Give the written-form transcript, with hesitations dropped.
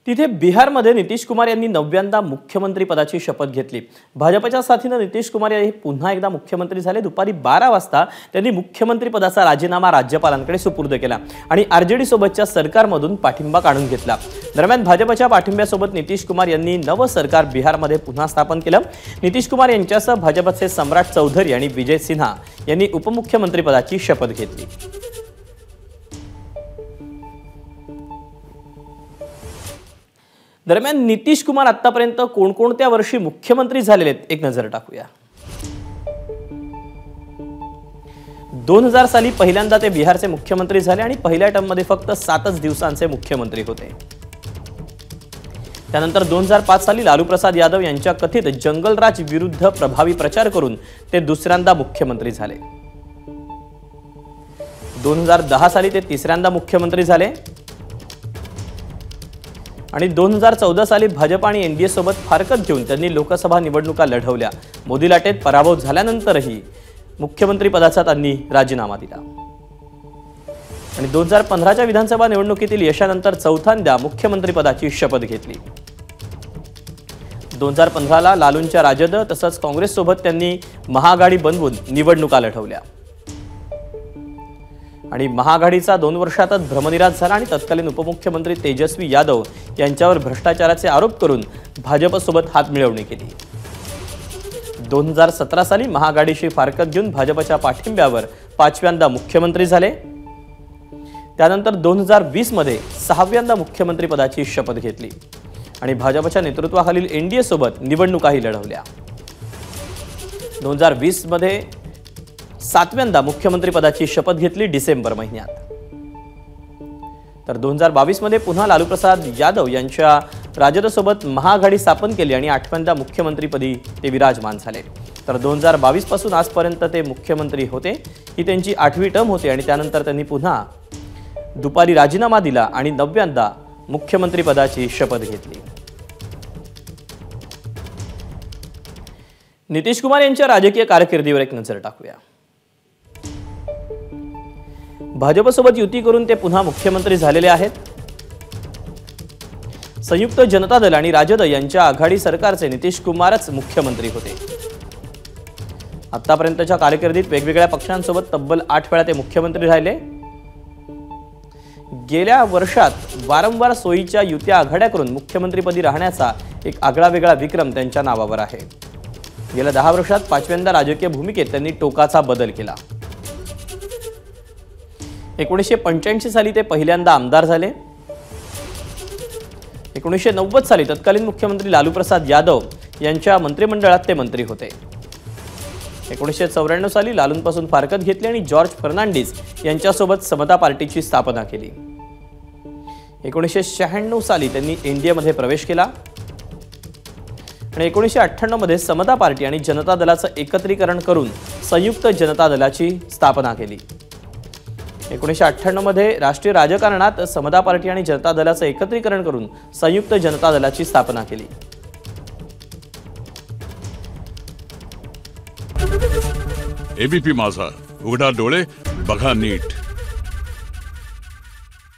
तिथे बिहारमध्ये नितीश कुमार यांनी 9व्यांदा मुख्यमंत्री पदाची शपथ घेतली। भाजपच्या साथीने नितीश कुमार हे पुन्हा एकदा मुख्यमंत्री झाले। दुपारी 12 वाजता त्यांनी मुख्यमंत्री पदाचा राजीनामा राज्यपालांकडे सुपूर्द केला आणि आरजेडी सोबतच्या सरकारमधून पाठिंबा काढून घेतला। दरम्यान भाजपच्या पाठिंब्यासोबत नितीश कुमार यांनी नव सरकार बिहारमध्ये पुन्हा स्थापन केलं। नितीश कुमार यांच्यासह भाजपचे सम्राट चौधरी आणि विजय सिन्हा यांनी उपमुख्यमंत्री पदाची शपथ घेतली। दरम्यान नितीश कुमार आतापर्यंत कोणकोणत्या वर्षी मुख्यमंत्री झालेले आहेत एक नजर टाकूया। 2000 साली पहिल्यांदा ते बिहारचे मुख्यमंत्री झाले आणि पहिल्या टर्ममध्ये फक्त 7च दिवसांचे मुख्यमंत्री होते। त्यानंतर 2005 साली लालू प्रसाद यादव यांच्या कथित जंगलराज विरुद्ध प्रभावी प्रचार करून ते दुसऱ्यांदा मुख्यमंत्री झाले। 2010 साली ते तिसऱ्यांदा मुख्यमंत्री झाले आणि 2014 साली भाजप आणि एनडीए सोबत फारकत घेऊन त्यांनी लोकसभा निवडणुका लढवल्या। मोदी लाटेत पराभव झाल्यानंतरही मुख्यमंत्री पदाचा त्यांनी राजीनामा दिला आणि 2015च्या विधानसभा निवडणुकीतील यशानंतर चौथ्यांदा मुख्यमंत्री पदाची शपथ घेतली। 2015ला लालूंच्या राजद तसंच काँग्रेस सोबत त्यांनी महाआघाडी बनवून निवडणुका लढवल्या आणि महाआघाडीचा 2 वर्षातच भ्रमनिरास झाला आणि तत्कालीन उपमुख्यमंत्री तेजस्वी यादव यांच्यावर भ्रष्टाचाराचे आरोप करून भाजपसोबत हातमिळवणी केली। 2017 साली महाआघाडीशी फारकत घेऊन भाजपच्या पाठिंब्यावर 5व्यांदा मुख्यमंत्री झाले। त्यानंतर 2020 मध्ये 6व्यांदा मुख्यमंत्री पदाची शपथ घेतली आणि भाजपच्या नेतृत्वाखालील एनडीए सोबत निवडणुकाही लढवल्या। 2020 मध्ये 7व्यांदा मुख्यमंत्री पदाची शपथ घेतली डिसेंबर महिन्यात। तर 2022 मध्ये पुन्हा लालू प्रसाद यादव यांच्या राजदसोबत महाआघाडी स्थापन केली आणि 8व्यांदा मुख्यमंत्रीपदी ते विराजमान झाले। तर 2022 पासून आजपर्यंत ते मुख्यमंत्री होते। ही त्यांची 8वी टर्म होती आणि त्यानंतर त्यांनी पुन्हा दुपारी राजीनामा दिला आणि 9व्यांदा मुख्यमंत्री पदाची शपथ घेतली। नितीश कुमार यांच्या राजकीय कारकिर्दीवर एक नजर टाकूया। भाजपसोबत युती करून ते पुन्हा मुख्यमंत्री झालेले आहेत। संयुक्त जनता दल आणि राजद यांच्या आघाडी सरकारचे नितीश कुमारच मुख्यमंत्री होते। आतापर्यंतच्या कारकिर्दीत वेगवेगळ्या पक्षांसोबत तब्बल 8 वेळा ते मुख्यमंत्री राहिले। गेल्या वर्षात वारंवार सोयीच्या युत्या आघाड्या करून मुख्यमंत्रीपदी राहण्याचा एक आगळावेगळा विक्रम त्यांच्या नावावर आहे। गेल्या 10 वर्षात 5व्यांदा राजकीय भूमिकेत त्यांनी टोकाचा बदल केला। 1985 साली ते पहिल्यांदा आमदार झाले। 1990 साली तत्कालीन मुख्यमंत्री लालू प्रसाद यादव यांच्या मंत्रिमंडळात ते मंत्री होते। 1994 साली लालूंपासून फारकत घेतली आणि जॉर्ज फर्नांडिस यांच्यासोबत समता पार्टीची स्थापना केली। 1996 साली त्यांनी एनडीएमध्ये प्रवेश केला आणि 1998 मध्ये समता पार्टी आणि जनता दलाचं एकत्रीकरण करून संयुक्त जनता दलाची स्थापना केली। 1998 मध्ये राष्ट्रीय राजकारणात समता पार्टी आणि जनता दलाचं एकत्रीकरण करून संयुक्त जनता दलाची स्थापना केली। एबीपी माझा, उघडा डोळे बघा नीट।